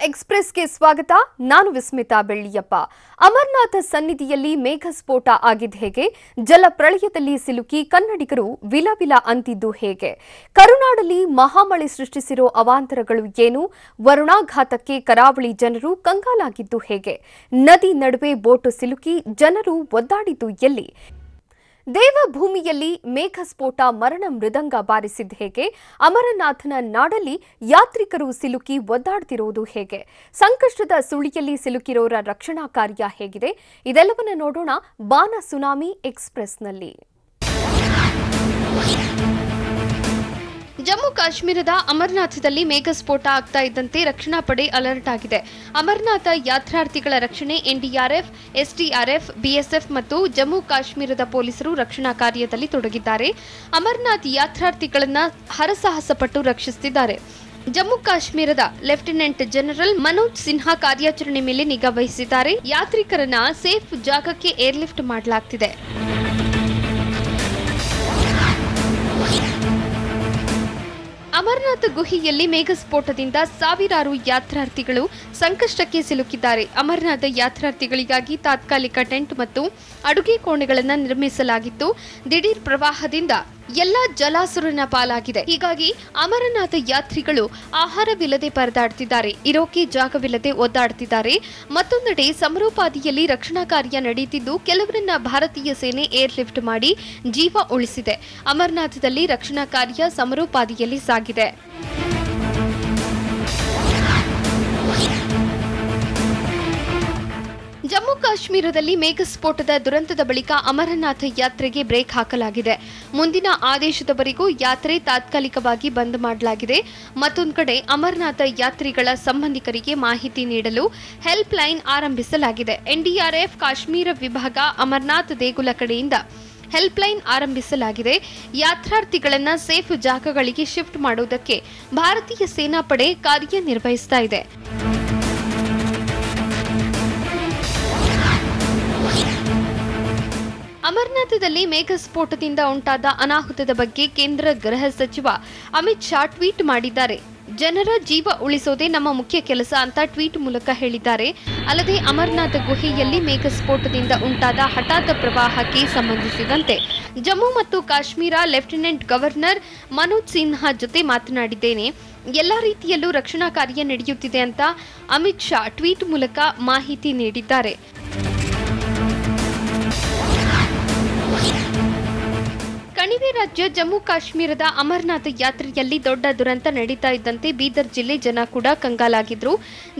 ಎಕ್ಸ್‌ಪ್ರೆಸ್‌ಗೆ ಸ್ವಾಗತ. ನಾನು ವಿಸ್ಮಿತಾ ಬೆಳ್ಳಿಯಪ್ಪ. ಅಮರನಾಥ ಸನ್ನಿಧಿಯಲ್ಲಿ ಮೇಘಸ್ಫೋಟ ಆಗಿದ್ದು ಹೇಗೆ? ಜಲಪ್ರಳಯದಲ್ಲಿ ಸಿಲುಕಿ ಕನ್ನಡಿಗರು ವಿಲವಿಲ ಅಂತಿದ್ದು ಹೇಗೆ? ಕರುನಾಡಲ್ಲಿ ಮಹಾಮಳೆ ಸೃಷ್ಟಿಸಿರೋ ಅವಾಂತರಗಳು ಏನು? ವರುಣಾಘಾತಕ್ಕೆ ಕರಾವಳಿ ಜನರು ಕಂಗಾಲಾಗಿದ್ದು ಹೇಗೆ? ನದಿ ನಡುವೆ ಬೋಟು ಸಿಲುಕಿ ಜನರು ಒದ್ದಾಡಿದ್ದು ಎಲ್ಲಿ? ದೇವಭೂಮಿಯಲ್ಲಿ ಮೇಘಸ್ಫೋಟ ಮರಣ ಮೃದಂಗ ಬಾರಿಸಿದ್ದು ಹೇಗೆ? ಅಮರನಾಥನ ನಾಡಲ್ಲಿ ಯಾತ್ರಿಕರು ಸಿಲುಕಿ ಒದ್ದಾಡ್ತಿರೋದು ಹೇಗೆ? ಸಂಕಷ್ಟದ ಸುಳಿಯಲ್ಲಿ ಸಿಲುಕಿರೋರ ರಕ್ಷಣಾ ಕಾರ್ಯ ಹೇಗಿದೆ? ಇದೆಲ್ಲವನ್ನ ನೋಡೋಣ ಬಾನ ಸುನಾಮಿ ಎಕ್ಸ್‌ಪ್ರೆಸ್‌ನಲ್ಲಿ. ಜಮ್ಮು ಕಾಶ್ಮೀರದ ಅಮರನಾಥದಲ್ಲಿ ಮೇಘಸ್ಫೋಟ ಆಗ್ತಾ ಇದ್ದಂತೆ ರಕ್ಷಣಾ ಪಡೆ ಅಲರ್ಟ್ ಆಗಿದೆ. ಅಮರನಾಥ ಯಾತ್ರಾರ್ಥಿಗಳ ರಕ್ಷಣೆ ಎನ್ಡಿಆರ್ಎಫ್, ಎಸ್ಡಿಆರ್ಎಫ್, ಬಿಎಸ್ಎಫ್ ಮತ್ತು ಜಮ್ಮು ಕಾಶ್ಮೀರದ ಪೊಲೀಸರು ರಕ್ಷಣಾ ಕಾರ್ಯದಲ್ಲಿ ತೊಡಗಿದ್ದಾರೆ. ಅಮರನಾಥ್ ಯಾತ್ರಾರ್ಥಿಗಳನ್ನ ಹರಸಾಹಸ ಪಟ್ಟು ರಕ್ಷಿಸುತ್ತಿದ್ದಾರೆ. ಜಮ್ಮು ಕಾಶ್ಮೀರದ ಲೆಫ್ಟಿನೆಂಟ್ ಜನರಲ್ ಮನೋಜ್ ಸಿನ್ಹಾ ಕಾರ್ಯಾಚರಣೆ ಮೇಲೆ ನಿಗಾ ವಹಿಸಿದ್ದಾರೆ. ಯಾತ್ರಿಕರನ್ನ ಸೇಫ್ ಜಾಗಕ್ಕೆ ಏರ್ಲಿಫ್ಟ್ ಮಾಡಲಾಗ್ತಿದೆ. ಅಮರನಾಥ ಗುಹೆಯಲ್ಲಿ ಮೇಘಸ್ಫೋಟದಿಂದ ಸಾವಿರಾರು ಯಾತ್ರಾರ್ಥಿಗಳು ಸಂಕಷ್ಟಕ್ಕೆ ಸಿಲುಕಿದ್ದಾರೆ. ಅಮರನಾಥ ಯಾತ್ರಾರ್ಥಿಗಳಿಗಾಗಿ ತಾತ್ಕಾಲಿಕ ಟೆಂಟ್ ಮತ್ತು ಅಡುಗೆ ಕೋಣೆಗಳನ್ನು ನಿರ್ಮಿಸಲಾಗಿತ್ತು. ದಿಢೀರ್ ಪ್ರವಾಹದಿಂದ ಎಲ್ಲ ಜಲಾಸುರನ ಪಾಲಾಗಿದೆ. ಹೀಗಾಗಿ ಅಮರನಾಥ ಯಾತ್ರಿಗಳು ಆಹಾರವಿಲ್ಲದೆ ಪರದಾಡ್ತಿದ್ದಾರೆ, ಇರೋಕೆ ಜಾಗವಿಲ್ಲದೆ ಒದ್ದಾಡ್ತಿದ್ದಾರೆ. ಮತ್ತೊಂದೆಡೆ ಸಮರೋಪಾದಿಯಲ್ಲಿ ರಕ್ಷಣಾ ಕಾರ್ಯ ನಡೆಯುತ್ತಿದ್ದು ಕೆಲವರನ್ನ ಭಾರತೀಯ ಸೇನೆ ಏರ್ಲಿಫ್ಟ್ ಮಾಡಿ ಜೀವ ಉಳಿಸಿದೆ. ಅಮರನಾಥದಲ್ಲಿ ರಕ್ಷಣಾ ಕಾರ್ಯ ಸಮರೋಪಾದಿಯಲ್ಲಿ ಸಾಗಿದೆ. ಜಮ್ಮು ಕಾಶ್ಮೀರದಲ್ಲಿ ಮೇಘಸ್ಫೋಟದ ದುರಂತದ ಬಳಿಕ ಅಮರನಾಥ ಯಾತ್ರೆಗೆ ಬ್ರೇಕ್ ಹಾಕಲಾಗಿದೆ. ಮುಂದಿನ ಆದೇಶದವರೆಗೂ ಯಾತ್ರೆ ತಾತ್ಕಾಲಿಕವಾಗಿ ಬಂದ್ ಮಾಡಲಾಗಿದೆ. ಮತ್ತೊಂದು ಕಡೆ ಅಮರನಾಥ ಯಾತ್ರಿಗಳ ಸಂಬಂಧಿಕರಿಗೆ ಮಾಹಿತಿ ನೀಡಲು ಹೆಲ್ಪ್ ಲೈನ್ ಆರಂಭಿಸಲಾಗಿದೆ. ಎನ್ಡಿಆರ್ಎಫ್ ಕಾಶ್ಮೀರ ವಿಭಾಗ ಅಮರನಾಥ ದೇಗುಲ ಕಡೆಯಿಂದ ಹೆಲ್ಪ್ ಲೈನ್ ಆರಂಭಿಸಲಾಗಿದೆ. ಯಾತ್ರಾರ್ಥಿಗಳನ್ನ ಸೇಫ್ ಜಾಗಗಳಿಗೆ ಶಿಫ್ಟ್ ಮಾಡುವುದಕ್ಕೆ ಭಾರತೀಯ ಸೇನಾಪಡೆ ಕಾರ್ಯನಿರ್ವಹಿಸ್ತಾ ಇದೆ. ಅಮರನಾಥದಲ್ಲಿ ಮೇಘಸ್ಫೋಟದಿಂದ ಉಂಟಾದ ಅನಾಹುತದ ಬಗ್ಗೆ ಕೇಂದ್ರ ಗೃಹ ಸಚಿವ ಅಮಿತ್ ಶಾ ಟ್ವೀಟ್ ಮಾಡಿದ್ದಾರೆ. ಜನರ ಜೀವ ಉಳಿಸೋದೇ ನಮ್ಮ ಮುಖ್ಯ ಕೆಲಸ ಅಂತ ಟ್ವೀಟ್ ಮೂಲಕ ಹೇಳಿದ್ದಾರೆ. ಅಲ್ಲದೆ ಅಮರನಾಥ ಗುಹೆಯಲ್ಲಿ ಮೇಘಸ್ಫೋಟದಿಂದ ಉಂಟಾದ ಹಠಾತ್ ಪ್ರವಾಹಕ್ಕೆ ಸಂಬಂಧಿಸಿದಂತೆ ಜಮ್ಮು ಮತ್ತು ಕಾಶ್ಮೀರ ಲೆಫ್ಟಿನೆಂಟ್ ಗವರ್ನರ್ ಮನೋಜ್ ಸಿನ್ಹಾ ಜೊತೆ ಮಾತನಾಡಿದ್ದೇನೆ. ಎಲ್ಲಾ ರೀತಿಯಲ್ಲೂ ರಕ್ಷಣಾ ಕಾರ್ಯ ನಡೆಯುತ್ತಿದೆ ಅಂತ ಅಮಿತ್ ಶಾ ಟ್ವೀಟ್ ಮೂಲಕ ಮಾಹಿತಿ ನೀಡಿದ್ದಾರೆ. ಕಣಿವೆ ರಾಜ್ಯ ಜಮ್ಮು ಕಾಶ್ಮೀರದ ಅಮರನಾಥ ಯಾತ್ರೆಯಲ್ಲಿ ದೊಡ್ಡ ದುರಂತ ನಡೀತಾ ಇದ್ದಂತೆ ಬೀದರ್ ಜಿಲ್ಲೆ ಜನ ಕೂಡ ಕಂಗಾಲಾಗಿದ್ರು.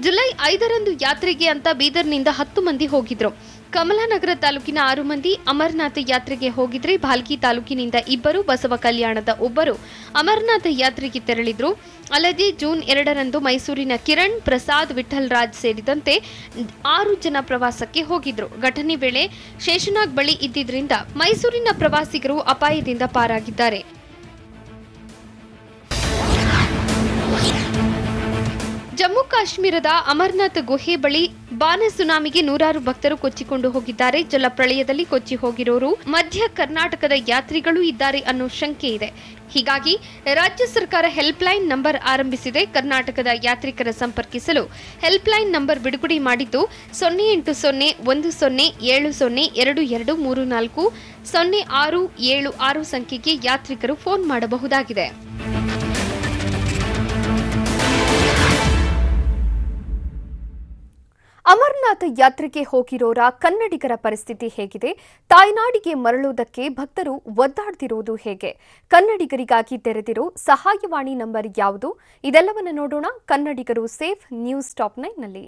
ಜುಲೈ 5ರಂದು ಯಾತ್ರೆಗೆ ಅಂತ ಬೀದರ್ನಿಂದ 10 ಮಂದಿ ಹೋಗಿದ್ರು. ಕಮಲಾನಗರ ತಾಲೂಕಿನ 6 ಮಂದಿ ಅಮರನಾಥ ಯಾತ್ರೆಗೆ ಹೋಗಿದ್ರೆ ಭಾಲ್ಕಿ ತಾಲೂಕಿನಿಂದ 2, ಬಸವ ಕಲ್ಯಾಣದ 1 ಅಮರನಾಥ ಯಾತ್ರೆಗೆ ತೆರಳಿದ್ರು. ಅಲ್ಲದೆ ಜೂನ್ 2ರಂದು ಮೈಸೂರಿನ ಕಿರಣ್, ಪ್ರಸಾದ್, ವಿಠಲ್ ರಾಜ್ ಸೇರಿದಂತೆ 6 ಜನ ಪ್ರವಾಸಕ್ಕೆ ಹೋಗಿದ್ರು. ಘಟನೆ ವೇಳೆ ಶೇಷನಾಗ್ ಬಳಿ ಇದ್ದಿದ್ರಿಂದ ಮೈಸೂರಿನ ಪ್ರವಾಸಿಗರು ಅಪಾಯದಿಂದ ಪಾರಾಗಿದ್ದಾರೆ. ಜಮ್ಮು ಕಾಶ್ಮೀರದ ಅಮರನಾಥ ಗುಹೆ ಬಳಿ ಬಾನ ಸುನಾಮಿಗೆ ನೂರಾರು ಭಕ್ತರು ಕೊಚ್ಚಿಕೊಂಡು ಹೋಗಿದ್ದಾರೆ. ಜಲಪ್ರಳಯದಲ್ಲಿ ಕೊಚ್ಚಿ ಹೋಗಿರೋರು ಮಧ್ಯ ಕರ್ನಾಟಕದ ಯಾತ್ರಿಗಳು ಇದ್ದಾರೆ ಅನ್ನೋ ಶಂಕೆ ಇದೆ. ಹೀಗಾಗಿ ರಾಜ್ಯ ಸರ್ಕಾರ ಹೆಲ್ಪ್ ಲೈನ್ ನಂಬರ್ ಆರಂಭಿಸಿದೆ. ಕರ್ನಾಟಕದ ಯಾತ್ರಿಕರ ಸಂಪರ್ಕಿಸಲು ಹೆಲ್ಪ್ ಲೈನ್ ನಂಬರ್ ಬಿಡುಗಡೆ ಮಾಡಿದ್ದು 080010702234 0676 ಸಂಖ್ಯೆಗೆ ಯಾತ್ರಿಕರು ಫೋನ್ ಮಾಡಬಹುದಾಗಿದೆ. ಅಮರನಾಥ ಯಾತ್ರೆಗೆ ಹೋಗಿರೋರ ಕನ್ನಡಿಗರ ಪರಿಸ್ಥಿತಿ ಹೇಗಿದೆ? ತಾಯ್ನಾಡಿಗೆ ಮರಳುವುದಕ್ಕೆ ಭಕ್ತರು ಒದ್ದಾಡ್ತಿರೋದು ಹೇಗೆ? ಕನ್ನಡಿಗರಿಗಾಗಿ ತೆರೆದಿರೋ ಸಹಾಯವಾಣಿ ನಂಬರ್ ಯಾವುದು? ಇದೆಲ್ಲವನ್ನ ನೋಡೋಣ ಕನ್ನಡಿಗರು ಸೇಫ್ ನ್ಯೂಸ್ ಟಾಪ್ 9ನಲ್ಲಿ.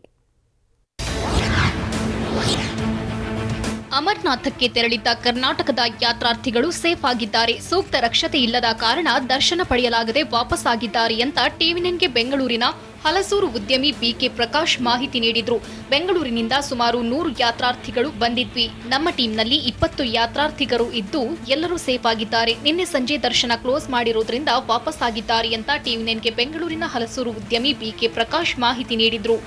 ಅಮರನಾಥಕ್ಕೆ ತೆರಳಿದ್ದ ಕರ್ನಾಟಕದ ಯಾತ್ರಾರ್ಥಿಗಳು ಸೇಫ್ ಆಗಿದ್ದಾರೆ. ಸೂಕ್ತ ರಕ್ಷತೆ ಇಲ್ಲದ ಕಾರಣ ದರ್ಶನ ಪಡೆಯಲಾಗದೆ ವಾಪಸ್ ಆಗಿದ್ದಾರೆ ಅಂತ ಟಿವಿ9ಗೆ ಬೆಂಗಳೂರಿನ ಹಲಸೂರು ಉದ್ಯಮಿ ಬಿಕೆ ಪ್ರಕಾಶ್ ಮಾಹಿತಿ ನೀಡಿದ್ರು. ಬೆಂಗಳೂರಿನಿಂದ ಸುಮಾರು 100 ಯಾತ್ರಾರ್ಥಿಗಳು ಬಂದಿದ್ವಿ. ನಮ್ಮ ಟೀಮ್ನಲ್ಲಿ 20 ಯಾತ್ರಾರ್ಥಿಗರು ಇದ್ದು ಎಲ್ಲರೂ ಸೇಫ್ ಆಗಿದ್ದಾರೆ. ನಿನ್ನೆ ಸಂಜೆ ದರ್ಶನ ಕ್ಲೋಸ್ ಮಾಡಿರೋದ್ರಿಂದ ವಾಪಸ್ ಆಗಿದ್ದಾರೆ ಅಂತ ಟಿವಿ9ಗೆ ಬೆಂಗಳೂರಿನ ಹಲಸೂರು ಉದ್ಯಮಿ ಬಿಕೆ ಪ್ರಕಾಶ್ ಮಾಹಿತಿ ನೀಡಿದ್ರು.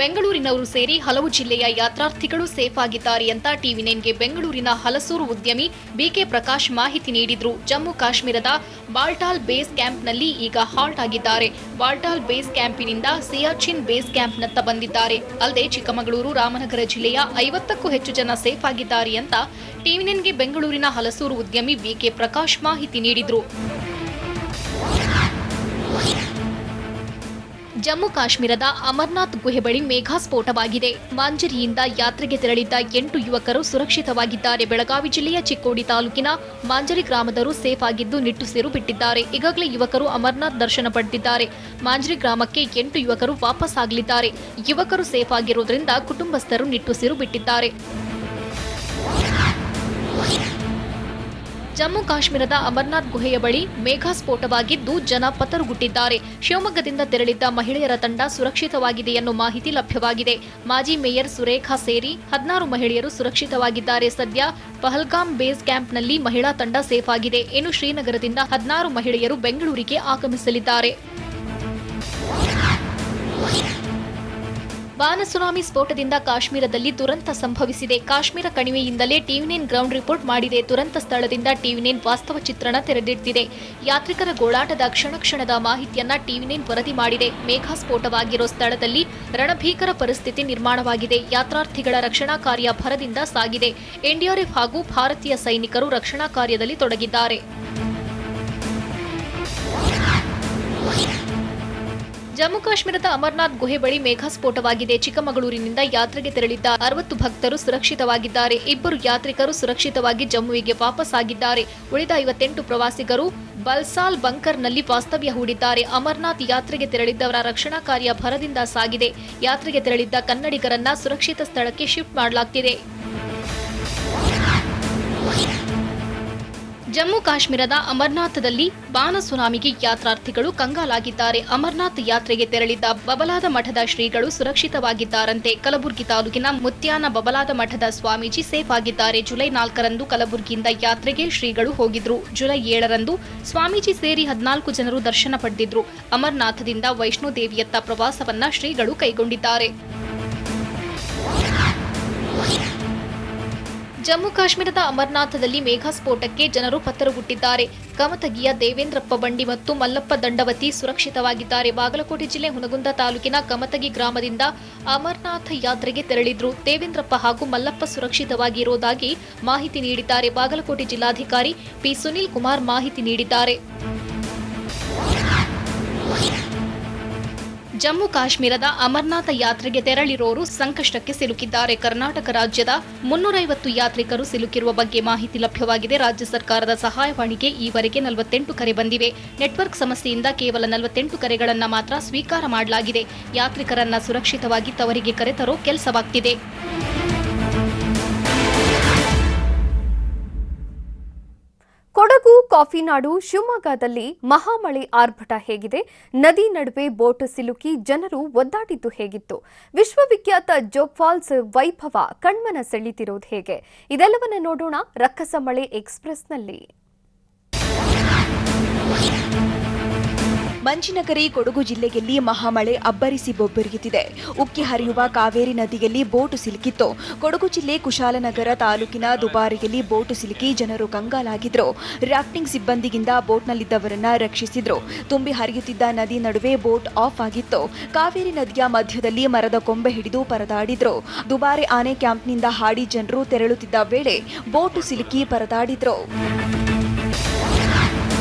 ಬೆಂಗಳೂರಿನವರು ಸೇರಿ ಹಲವು ಜಿಲ್ಲೆಯ ಯಾತ್ರಾರ್ಥಿಗಳು ಸೇಫ್ ಆಗಿದ್ದಾರೆ ಅಂತ ಟಿವಿ9ಗೆ ಬೆಂಗಳೂರಿನ ಹಲಸೂರು ಉದ್ಯಮಿ ಬಿಕೆ ಪ್ರಕಾಶ್ ಮಾಹಿತಿ ನೀಡಿದ್ರು. ಜಮ್ಮು ಕಾಶ್ಮೀರದ ಬಾಲ್ಟಾಲ್ ಬೇಸ್ ಕ್ಯಾಂಪ್ನಲ್ಲಿ ಈಗ ಹಾಲ್ಟ್ ಆಗಿದ್ದಾರೆ. ಬಾಲ್ಟಾಲ್ ಬೇಸ್ ಕ್ಯಾಂಪಿನಿಂದ ಸಿಯಾಚಿನ್ ಬೇಸ್ ಕ್ಯಾಂಪ್ನತ್ತ ಬಂದಿದ್ದಾರೆ. ಅಲ್ಲದೆ ಚಿಕ್ಕಮಗಳೂರು, ರಾಮನಗರ ಜಿಲ್ಲೆಯ 50ಕ್ಕೂ ಹೆಚ್ಚು ಜನ ಸೇಫ್ ಆಗಿದ್ದಾರೆ ಅಂತ ಟಿವಿ9ಗೆ ಬೆಂಗಳೂರಿನ ಹಲಸೂರು ಉದ್ಯಮಿ ಬಿಕೆ ಪ್ರಕಾಶ್ ಮಾಹಿತಿ ನೀಡಿದ್ರು. ಜಮ್ಮು ಕಾಶ್ಮೀರದ ಅಮರ್ನಾಥ್ ಗುಹೆ ಬಳಿ ಮೇಘಾ ಸ್ಫೋಟವಾಗಿದೆ. ಮಾಂಜರಿಯಿಂದ ಯಾತ್ರೆಗೆ ತೆರಳಿದ್ದ 8 ಯುವಕರು ಸುರಕ್ಷಿತವಾಗಿದ್ದಾರೆ. ಬೆಳಗಾವಿ ಜಿಲ್ಲೆಯ ಚಿಕ್ಕೋಡಿ ತಾಲೂಕಿನ ಮಾಂಜರಿ ಗ್ರಾಮದವರು ಸೇಫ್ ಆಗಿದ್ದು ನಿಟ್ಟುಸಿರು ಬಿಟ್ಟಿದ್ದಾರೆ. ಈಗಾಗಲೇ ಯುವಕರು ಅಮರ್ನಾಥ್ ದರ್ಶನ ಪಡೆದಿದ್ದಾರೆ. ಮಾಂಜರಿ ಗ್ರಾಮಕ್ಕೆ 8 ಯುವಕರು ವಾಪಸ್ ಆಗಲಿದ್ದಾರೆ. ಯುವಕರು ಸೇಫ್ ಆಗಿರುವುದರಿಂದ ಕುಟುಂಬಸ್ಥರು ನಿಟ್ಟುಸಿರು ಬಿಟ್ಟಿದ್ದಾರೆ. ಜಮ್ಮು ಕಾಶ್ಮೀರದ ಅಮರ್ನಾಥ್ ಗುಹೆಯ ಬಳಿ ಮೇಘಾ ಸ್ಫೋಟವಾಗಿದ್ದು ಜನ ಪತರುಗುಟ್ಟಿದ್ದಾರೆ. ಶಿವಮೊಗ್ಗದಿಂದ ತೆರಳಿದ್ದ ಮಹಿಳೆಯರ ತಂಡ ಸುರಕ್ಷಿತವಾಗಿದೆ ಎನ್ನುವ ಮಾಹಿತಿ ಲಭ್ಯವಾಗಿದೆ. ಮಾಜಿ ಮೇಯರ್ ಸುರೇಖಾ ಸೇರಿ 16 ಮಹಿಳೆಯರು ಸುರಕ್ಷಿತವಾಗಿದ್ದಾರೆ. ಸದ್ಯ ಪಹಲ್ಗಾಮ್ ಬೇಸ್ ಕ್ಯಾಂಪ್ನಲ್ಲಿ ಮಹಿಳಾ ತಂಡ ಸೇಫ್ ಆಗಿದೆ. ಇನ್ನು ಶ್ರೀನಗರದಿಂದ 16 ಮಹಿಳೆಯರು ಬೆಂಗಳೂರಿಗೆ ಆಗಮಿಸಲಿದ್ದಾರೆ. ಬಾನ ಸುನಾಮಿ ಸ್ಫೋಟದಿಂದ ಕಾಶ್ಮೀರದಲ್ಲಿ ದುರಂತ ಸಂಭವಿಸಿದೆ. ಕಾಶ್ಮೀರ ಕಣಿವೆಯಿಂದಲೇ ಟಿವಿ9 ಗ್ರೌಂಡ್ ರಿಪೋರ್ಟ್ ಮಾಡಿದೆ. ದುರಂತ ಸ್ಥಳದಿಂದ ಟಿವಿ9 ವಾಸ್ತವ ಚಿತ್ರಣ ತೆರೆದಿಟ್ಟಿದೆ. ಯಾತ್ರಿಕರ ಗೋಳಾಟದ ಕ್ಷಣದ ಮಾಹಿತಿಯನ್ನ ಟಿವಿ9 ವರದಿ ಮಾಡಿದೆ. ಮೇಘಾ ಸ್ಫೋಟವಾಗಿರೋ ಸ್ಥಳದಲ್ಲಿ ರಣಭೀಕರ ಪರಿಸ್ಥಿತಿ ನಿರ್ಮಾಣವಾಗಿದೆ. ಯಾತ್ರಾರ್ಥಿಗಳ ರಕ್ಷಣಾ ಕಾರ್ಯ ಭರದಿಂದ ಸಾಗಿದೆ. ಎನ್ಡಿಆರ್ಎಫ್ ಹಾಗೂ ಭಾರತೀಯ ಸೈನಿಕರು ರಕ್ಷಣಾ ಕಾರ್ಯದಲ್ಲಿ ತೊಡಗಿದ್ದಾರೆ. ಜಮ್ಮು ಕಾಶ್ಮೀರದ ಅಮರ್ನಾಥ್ ಗುಹೆ ಬಳಿ ಮೇಘಾ ಸ್ಫೋಟವಾಗಿದೆ. ಚಿಕ್ಕಮಗಳೂರಿನಿಂದ ಯಾತ್ರೆಗೆ ತೆರಳಿದ್ದ 60 ಭಕ್ತರು ಸುರಕ್ಷಿತವಾಗಿದ್ದಾರೆ. 2 ಯಾತ್ರಿಕರು ಸುರಕ್ಷಿತವಾಗಿ ಜಮ್ಮುವಿಗೆ ವಾಪಸ್ ಆಗಿದ್ದಾರೆ. ಉಳಿದ 58 ಪ್ರವಾಸಿಗರು ಬಲ್ಸಾಲ್ ಬಂಕರ್ನಲ್ಲಿ ವಾಸ್ತವ್ಯ ಹೂಡಿದ್ದಾರೆ. ಅಮರ್ನಾಥ್ ಯಾತ್ರೆಗೆ ತೆರಳಿದ್ದವರ ರಕ್ಷಣಾ ಕಾರ್ಯ ಭರದಿಂದ ಸಾಗಿದೆ. ಯಾತ್ರೆಗೆ ತೆರಳಿದ್ದ ಕನ್ನಡಿಗರನ್ನ ಸುರಕ್ಷಿತ ಸ್ಥಳಕ್ಕೆ ಶಿಫ್ಟ್ ಮಾಡಲಾಗುತ್ತಿದೆ. ಜಮ್ಮು ಕಾಶ್ಮೀರದ ಅಮರ್ನಾಥದಲ್ಲಿ ಬಾನ ಸುನಾಮಿಗೆ ಯಾತ್ರಾರ್ಥಿಗಳು ಕಂಗಾಲಾಗಿದ್ದಾರೆ. ಅಮರ್ನಾಥ್ ಯಾತ್ರೆಗೆ ತೆರಳಿದ್ದ ಬಬಲಾದ ಮಠದ ಶ್ರೀಗಳು ಸುರಕ್ಷಿತವಾಗಿದ್ದಾರಂತೆ. ಕಲಬುರಗಿ ತಾಲೂಕಿನ ಮುತ್ಯಾನ ಬಬಲಾದ ಮಠದ ಸ್ವಾಮೀಜಿ ಸೇಫ್ ಆಗಿದ್ದಾರೆ. ಜುಲೈ 4ರಂದು ಕಲಬುರಗಿಯಿಂದ ಯಾತ್ರೆಗೆ ಶ್ರೀಗಳು ಹೋಗಿದ್ರು. ಜುಲೈ 7ರಂದು ಸ್ವಾಮೀಜಿ ಸೇರಿ 14 ಜನರು ದರ್ಶನ ಪಡೆದಿದ್ರು. ಅಮರ್ನಾಥದಿಂದ ವೈಷ್ಣೋದೇವಿಯತ್ತ ಪ್ರವಾಸವನ್ನ ಶ್ರೀಗಳು ಕೈಗೊಂಡಿದ್ದಾರೆ. ಜಮ್ಮು ಕಾಶ್ಮೀರದ ಅಮರ್ನಾಥದಲ್ಲಿ ಮೇಘಾ ಸ್ಫೋಟಕ್ಕೆ ಜನರು ಪತ್ತರುಗುಟ್ಟಿದ್ದಾರೆ. ಕಮತಗಿಯ ದೇವೇಂದ್ರಪ್ಪ ಬಂಡಿ ಮತ್ತು ಮಲ್ಲಪ್ಪ ದಂಡವತಿ ಸುರಕ್ಷಿತವಾಗಿದ್ದಾರೆ. ಬಾಗಲಕೋಟೆ ಜಿಲ್ಲೆ ಹುನಗುಂದ ತಾಲೂಕಿನ ಕಮತಗಿ ಗ್ರಾಮದಿಂದ ಅಮರ್ನಾಥ ಯಾತ್ರೆಗೆ ತೆರಳಿದ್ರು. ದೇವೇಂದ್ರಪ್ಪ ಹಾಗೂ ಮಲ್ಲಪ್ಪ ಸುರಕ್ಷಿತವಾಗಿ ಇರುವುದಾಗಿ ಮಾಹಿತಿ ನೀಡಿದ್ದಾರೆ. ಬಾಗಲಕೋಟೆ ಜಿಲ್ಲಾಧಿಕಾರಿ ಪಿ ಸುನೀಲ್ ಕುಮಾರ್ ಮಾಹಿತಿ ನೀಡಿದ್ದಾರೆ. ಜಮ್ಮು ಕಾಶ್ಮೀರದ ಅಮರ್ನಾಥ ಯಾತ್ರೆಗೆ ತೆರಳಿರೋರು ಸಂಕಷ್ಟಕ್ಕೆ ಸಿಲುಕಿದ್ದಾರೆ. ಕರ್ನಾಟಕ ರಾಜ್ಯದ 350 ಯಾತ್ರಿಕರು ಸಿಲುಕಿರುವ ಬಗ್ಗೆ ಮಾಹಿತಿ ಲಭ್ಯವಾಗಿದೆ. ರಾಜ್ಯ ಸರ್ಕಾರದ ಸಹಾಯವಾಣಿಗೆ ಈವರೆಗೆ 48 ಕರೆ ಬಂದಿವೆ. ನೆಟ್ವರ್ಕ್ ಸಮಸ್ಯೆಯಿಂದ ಕೇವಲ 48 ಕರೆಗಳನ್ನು ಮಾತ್ರ ಸ್ವೀಕಾರ ಮಾಡಲಾಗಿದೆ. ಯಾತ್ರಿಕರನ್ನ ಸುರಕ್ಷಿತವಾಗಿ ತವರಿಗೆ ಕರೆತರೋ ಕೆಲಸವಾಗ್ತಿದೆ. ಕೊಡಗು ಕಾಫಿನಾಡು ಶಿವಮೊಗ್ಗದಲ್ಲಿ ಮಹಾಮಳೆ ಆರ್ಭಟ ಹೇಗಿದೆ? ನದಿ ನಡುವೆ ಬೋಟ್ ಸಿಲುಕಿ ಜನರು ಒದ್ದಾಡಿದ್ದು ಹೇಗಿತ್ತು? ವಿಶ್ವವಿಖ್ಯಾತ ಜೋಗ್ ಫಾಲ್ಸ್ ವೈಭವ ಕಣ್ಮನ ಸೆಳೀತಿರೋದು ಹೇಗೆ? ಇದೆಲ್ಲವನ್ನ ನೋಡೋಣ ರಕ್ಕಸ ಮಳೆ ಎಕ್ಸ್‌ಪ್ರೆಸ್‌ನಲ್ಲಿ. ಮಂಜಿನಗರಿ ಕೊಡಗು ಜಿಲ್ಲೆಯಲ್ಲಿ ಮಹಾಮಳೆ ಅಬ್ಬರಿಸಿ ಬೊಬ್ಬರಿಯುತ್ತಿದೆ. ಉಕ್ಕಿ ಹರಿಯುವ ಕಾವೇರಿ ನದಿಯಲ್ಲಿ ಬೋಟು ಸಿಲುಕಿತ್ತು. ಕೊಡಗು ಜಿಲ್ಲೆ ಕುಶಾಲನಗರ ತಾಲೂಕಿನ ದುಬಾರಿಯಲ್ಲಿ ಬೋಟು ಸಿಲುಕಿ ಜನರು ಕಂಗಾಲಾಗಿದ್ರು. ರಾಫ್ಟಿಂಗ್ ಸಿಬ್ಬಂದಿಗಿಂದ ಬೋಟ್ನಲ್ಲಿದ್ದವರನ್ನ ರಕ್ಷಿಸಿದ್ರು. ತುಂಬಿ ಹರಿಯುತ್ತಿದ್ದ ನದಿ ನಡುವೆ ಬೋಟ್ ಆಫ್ ಆಗಿತ್ತು. ಕಾವೇರಿ ನದಿಯ ಮಧ್ಯದಲ್ಲಿ ಮರದ ಕೊಂಬೆ ಹಿಡಿದು ಪರದಾಡಿದ್ರು. ದುಬಾರಿ ಆನೆ ಕ್ಯಾಂಪ್ನಿಂದ ಹಾಡಿ ಜನರು ತೆರಳುತ್ತಿದ್ದ ವೇಳೆ ಬೋಟು ಸಿಲುಕಿ ಪರದಾಡಿದ್ರು.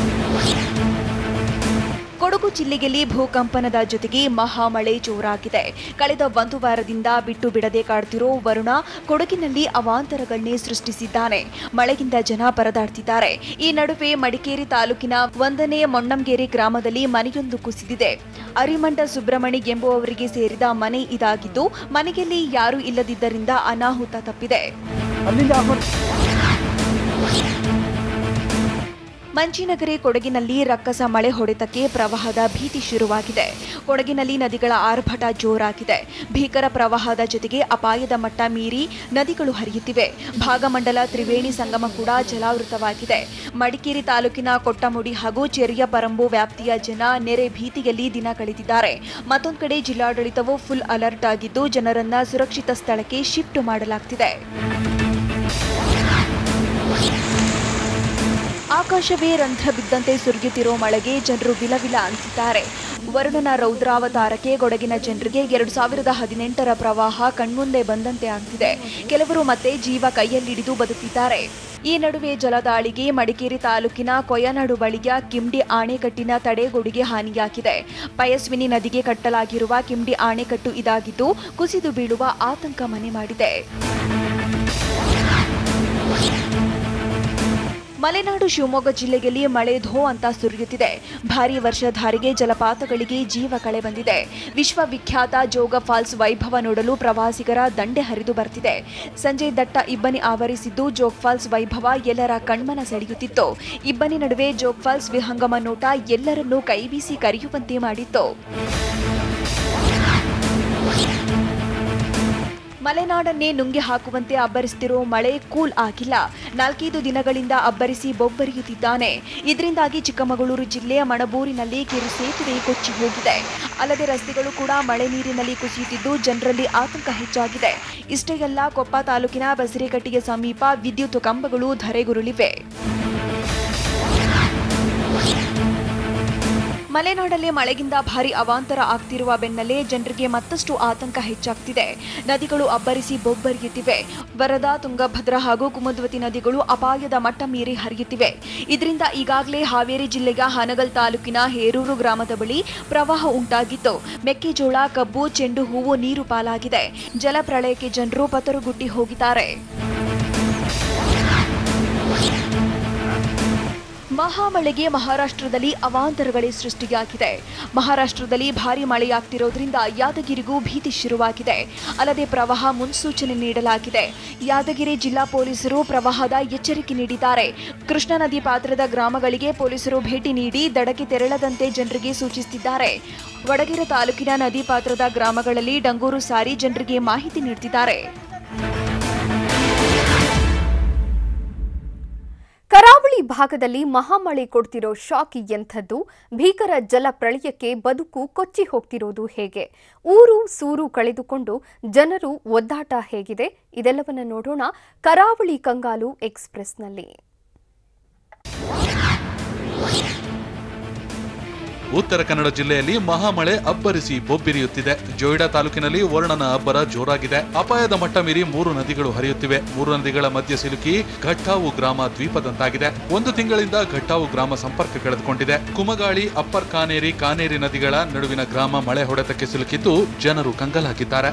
ಕೊಡಗು ಜಿಲ್ಲೆಯಲ್ಲಿ ಭೂಕಂಪನದ ಜೊತೆಗೆ ಮಹಾಮಳೆ ಜೋರಾಗಿದೆ. ಕಳೆದ 1 ವಾರದಿಂದ ಬಿಟ್ಟು ಬಿಡದೆ ಕಾಡುತ್ತಿರೋ ವರುಣ ಕೊಡಗಿನಲ್ಲಿ ಅವಾಂತರಗಳನ್ನೇ ಸೃಷ್ಟಿಸಿದ್ದಾನೆ. ಮಳೆಗಿಂದ ಜನ ಪರದಾಡ್ತಿದ್ದಾರೆ. ಈ ನಡುವೆ ಮಡಿಕೇರಿ ತಾಲೂಕಿನ 1ನೇ ಮೊಣ್ಣಂಗೇರಿ ಗ್ರಾಮದಲ್ಲಿ ಮನೆಯೊಂದು ಕುಸಿದಿದೆ. ಅರಿಮಂಡ ಸುಬ್ರಹ್ಮಣಿ ಎಂಬುವವರಿಗೆ ಸೇರಿದ ಮನೆ ಇದಾಗಿದ್ದು, ಮನೆಯಲ್ಲಿ ಯಾರೂ ಇಲ್ಲದಿದ್ದರಿಂದ ಅನಾಹುತ ತಪ್ಪಿದೆ. ಮಂಚಿನಗರಿ ಕೊಡಗಿನಲ್ಲಿ ರಕ್ಕಸ ಮಳೆ ಹೊಡೆತಕ್ಕೆ ಪ್ರವಾಹದ ಭೀತಿ ಶುರುವಾಗಿದೆ. ಕೊಡಗಿನಲ್ಲಿ ನದಿಗಳ ಆರ್ಭಟ ಜೋರಾಗಿದೆ. ಭೀಕರ ಪ್ರವಾಹದ ಜೊತೆಗೆ ಅಪಾಯದ ಮಟ್ಟ ಮೀರಿ ನದಿಗಳು ಹರಿಯುತ್ತಿವೆ. ಭಾಗಮಂಡಲ ತ್ರಿವೇಣಿ ಸಂಗಮ ಕೂಡ ಜಲಾವೃತವಾಗಿದೆ. ಮಡಿಕೇರಿ ತಾಲೂಕಿನ ಕೊಟ್ಟಮುಡಿ ಹಾಗೂ ಚೆರಿಯ ಪರಂಬು ವ್ಯಾಪ್ತಿಯ ಜನ ನೆರೆ ಭೀತಿಯಲ್ಲಿ ದಿನ ಕಳೆದಿದ್ದಾರೆ. ಮತ್ತೊಂದು ಕಡೆ ಜಿಲ್ಲಾಡಳಿತವು ಫುಲ್ ಅಲರ್ಟ್ ಆಗಿದ್ದು ಜನರನ್ನ ಸುರಕ್ಷಿತ ಸ್ಥಳಕ್ಕೆ ಶಿಫ್ಟ್ ಮಾಡಲಾಗುತ್ತಿದೆ. ಆಕಾಶವೇ ರಂಧ್ರ ಬಿದ್ದಂತೆ ಸುರಿಯುತ್ತಿರೋ ಮಳೆಗೆ ಜನರು ವಿಲವಿಲ ಅಂತಿದ್ದಾರೆ. ವರುಣನ ರೌದ್ರಾವತಾರಕ್ಕೆ ಕೊಡಗಿನ ಜನರಿಗೆ 2018ರ ಪ್ರವಾಹ ಕಣ್ಮುಂದೆ ಬಂದಂತೆ ಆಗ್ತಿದೆ. ಕೆಲವರು ಮತ್ತೆ ಜೀವ ಕೈಯಲ್ಲಿಡಿದು ಬದುಕಿದ್ದಾರೆ. ಈ ನಡುವೆ ಜಲದಾಳಿಗೆ ಮಡಿಕೇರಿ ತಾಲೂಕಿನ ಕೊಯನಾಡು ಬಳಿಯ ಕಿಂಡಿ ಆಣೆಕಟ್ಟಿನ ತಡೆಗೋಡೆಗೆ ಹಾನಿಯಾಗಿದೆ. ಪಯಸ್ವಿನಿ ನದಿಗೆ ಕಟ್ಟಲಾಗಿರುವ ಕಿಂಡಿ ಆಣೆಕಟ್ಟು ಇದಾಗಿದ್ದು ಕುಸಿದು ಬೀಳುವ ಆತಂಕ ಮನೆ ಮಾಡಿದೆ. ಮಲೆನಾಡು ಶಿವಮೊಗ್ಗ ಜಿಲ್ಲೆಯಲ್ಲಿ ಮಳೆ ಧೋ ಅಂತ ಸುರಿಯುತ್ತಿದೆ. ಭಾರೀ ವರ್ಷಧಾರೆಗೆ ಜಲಪಾತಗಳಿಗೆ ಜೀವ ಕಳೆ ಬಂದಿದೆ. ವಿಶ್ವವಿಖ್ಯಾತ ಜೋಗ ಫಾಲ್ಸ್ ವೈಭವ ನೋಡಲು ಪ್ರವಾಸಿಗರ ದಂಡೆ ಹರಿದು ಬರ್ತಿದೆ. ಸಂಜೆ ದಟ್ಟ ಇಬ್ಬನಿ ಆವರಿಸಿದ್ದು ಜೋಗ ಫಾಲ್ಸ್ ವೈಭವ ಎಲ್ಲರ ಕಣ್ಮನ ಸೆಳೆಯುತ್ತಿತ್ತು. ಇಬ್ಬನಿ ನಡುವೆ ಜೋಗ ಫಾಲ್ಸ್ ವಿಹಂಗಮ ನೋಟ ಎಲ್ಲರನ್ನೂ ಕೈಬೀಸಿ ಕರೆಯುವಂತೆ ಮಾಡಿತ್ತು. ಮಲೆನಾಡನ್ನೇ ನುಂಗಿ ಹಾಕುವಂತೆ ಅಬ್ಬರಿಸುತ್ತಿರೋ ಮಳೆ ಕೂಲ್ ಆಗಿಲ್ಲ. 4-5 ದಿನಗಳಿಂದ ಅಬ್ಬರಿಸಿ ಬೊಬ್ಬರಿಯುತ್ತಿದ್ದಾನೆ. ಇದರಿಂದಾಗಿ ಚಿಕ್ಕಮಗಳೂರು ಜಿಲ್ಲೆಯ ಮಣಬೂರಿನಲ್ಲಿ ಕಿರು ಸೇತುವೆ ಕೊಚ್ಚಿ ಹೋಗಿದೆ. ಅಲ್ಲದೆ ರಸ್ತೆಗಳು ಕೂಡ ಮಳೆ ನೀರಿನಲ್ಲಿ ಕುಸಿಯುತ್ತಿದ್ದು ಜನರಲ್ಲಿ ಆತಂಕ ಹೆಚ್ಚಾಗಿದೆ. ಇಷ್ಟೇ ಅಲ್ಲ, ಕೊಪ್ಪ ತಾಲೂಕಿನ ಬಸರೆಕಟ್ಟಿಗೆ ಸಮೀಪ ವಿದ್ಯುತ್ ಕಂಬಗಳು ಧರೆಗುರುಳಿವೆ. ಮಲೆನಾಡಲ್ಲೇ ಮಳೆಗಿಂದ ಭಾರಿ ಅವಾಂತರ ಆಗ್ತಿರುವ ಬೆನ್ನಲ್ಲೇ ಜನರಿಗೆ ಮತ್ತಷ್ಟು ಆತಂಕ ಹೆಚ್ಚಾಗ್ತಿದೆ. ನದಿಗಳು ಅಬ್ಬರಿಸಿ ಬೊಬ್ಬರಿಯುತ್ತಿವೆ. ವರದಾ, ತುಂಗಭದ್ರಾ ಹಾಗೂ ಕುಮುದ್ವತಿ ನದಿಗಳು ಅಪಾಯದ ಮಟ್ಟ ಮೀರಿ ಹರಿಯುತ್ತಿವೆ. ಇದರಿಂದ ಈಗಾಗಲೇ ಹಾವೇರಿ ಜಿಲ್ಲೆಯ ಹಾನಗಲ್ ತಾಲೂಕಿನ ಹೇರೂರು ಗ್ರಾಮದ ಬಳಿ ಪ್ರವಾಹ ಉಂಟಾಗಿದ್ದು ಮೆಕ್ಕೆಜೋಳ, ಕಬ್ಬು, ಚೆಂಡು ಹೂವು ನೀರು ಪಾಲಾಗಿದೆ. ಜಲಪ್ರಳಯಕ್ಕೆ ಜನರು ಪತರುಗುಟ್ಟಿ ಹೋಗಿದ್ದಾರೆ. ಮಹಾಮಳೆಗೆ ಮಹಾರಾಷ್ಟ್ರದಲ್ಲಿ ಅವಾಂತರಗಳೇ ಸೃಷ್ಟಿಯಾಗಿದೆ. ಮಹಾರಾಷ್ಟ್ರದಲ್ಲಿ ಭಾರೀ ಮಳೆಯಾಗ್ತಿರೋದ್ರಿಂದ ಯಾದಗಿರಿಗೂ ಭೀತಿ ಶುರುವಾಗಿದೆ. ಅಲ್ಲದೆ ಪ್ರವಾಹ ಮುನ್ಸೂಚನೆ ನೀಡಲಾಗಿದೆ. ಯಾದಗಿರಿ ಜಿಲ್ಲಾ ಪೊಲೀಸರು ಪ್ರವಾಹದ ಎಚ್ಚರಿಕೆ ನೀಡಿದ್ದಾರೆ. ಕೃಷ್ಣಾ ನದಿ ಪಾತ್ರದ ಗ್ರಾಮಗಳಿಗೆ ಪೊಲೀಸರು ಭೇಟಿ ನೀಡಿ ದಡಕ್ಕೆ ತೆರಳದಂತೆ ಜನರಿಗೆ ಸೂಚಿಸುತ್ತಿದ್ದಾರೆ. ವಡಗೇರ ತಾಲೂಕಿನ ನದಿ ಪಾತ್ರದ ಗ್ರಾಮಗಳಲ್ಲಿ ಡಂಗೂರು ಸಾರಿ ಜನರಿಗೆ ಮಾಹಿತಿ ನೀಡುತ್ತಿದ್ದಾರೆ. ಕರಾವಳಿ ಭಾಗದಲ್ಲಿ ಮಹಾಮಳೆ ಕೊಡ್ತಿರೋ ಶಾಕ್ ಎಂಥದ್ದು? ಭೀಕರ ಜಲ ಪ್ರಳಯಕ್ಕೆ ಬದುಕು ಕೊಚ್ಚಿ ಹೋಗ್ತಿರೋದು ಹೇಗೆ? ಊರು ಸೂರು ಕಳೆದುಕೊಂಡು ಜನರು ಒದ್ದಾಟ ಹೇಗಿದೆ? ಇದೆಲ್ಲವನ್ನ ನೋಡೋಣ ಕರಾವಳಿ ಕಂಗಾಲು ಎಕ್ಸ್‌ಪ್ರೆಸ್‌ನಲ್ಲಿ. ಉತ್ತರ ಕನ್ನಡ ಜಿಲ್ಲೆಯಲ್ಲಿ ಮಹಾಮಳೆ ಅಬ್ಬರಿಸಿ ಬೊಬ್ಬಿರಿಯುತ್ತಿದೆ. ಜೋಯಿಡಾ ತಾಲೂಕಿನಲ್ಲಿ ವರುಣನ ಅಬ್ಬರ ಜೋರಾಗಿದೆ. ಅಪಾಯದ ಮಟ್ಟ ಮೀರಿ 3 ನದಿಗಳು ಹರಿಯುತ್ತಿವೆ. 3 ನದಿಗಳ ಮಧ್ಯೆ ಸಿಲುಕಿ ಘಟ್ಟಾವು ಗ್ರಾಮ ದ್ವೀಪದಂತಾಗಿದೆ. 1 ತಿಂಗಳಿಂದ ಘಟ್ಟಾವು ಗ್ರಾಮ ಸಂಪರ್ಕ ಕಳೆದುಕೊಂಡಿದೆ. ಕುಮಗಾಳಿ, ಅಪ್ಪರ್ ಕಾನೇರಿ, ಕಾನೇರಿ ನದಿಗಳ ನಡುವಿನ ಗ್ರಾಮ ಮಳೆ ಹೊಡೆತಕ್ಕೆ ಸಿಲುಕಿದ್ದು ಜನರು ಕಂಗಾಲಾಗಿದ್ದಾರೆ.